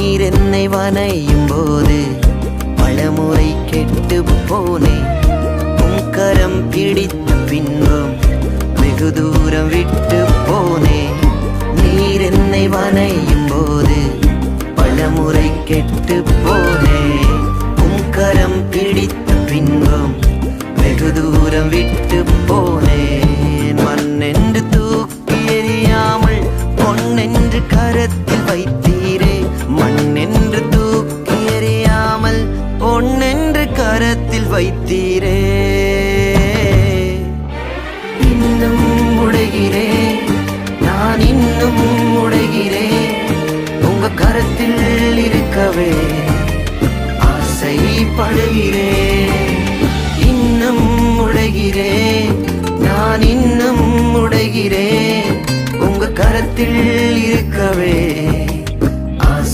நீர் என்னை வனையும் போது பலமுறை கெட்டு போனேன். உம் கரம் பிடித்த பின்பும் வெகு தூரம் விட்டு போனேன். நீர் என்னை வனையும் போது பலமுறை கெட்டு போனேன். உம் கரம் பிடித்த பின்பும் வெகு தூரம் விட்டு போனேன். மண்ணென்று தூக்கி எறியாமல் பொன்னென்று கரத்தில் வைத்தீரே. மண்ணென்று தூக்கி எறியாமல் பொன்னென்று கரத்தில் வைத்தீரே. இன்னும் உடைகிறேன், நான் இன்னும் உடைகிறேன். உங்க கரத்தில் இருக்கவே ஆசைப்படுகிறேன். இன்னும் உடைகிறேன், நான் இன்னும் உடைகிறேன். உங்க கரத்தில் இருக்கவே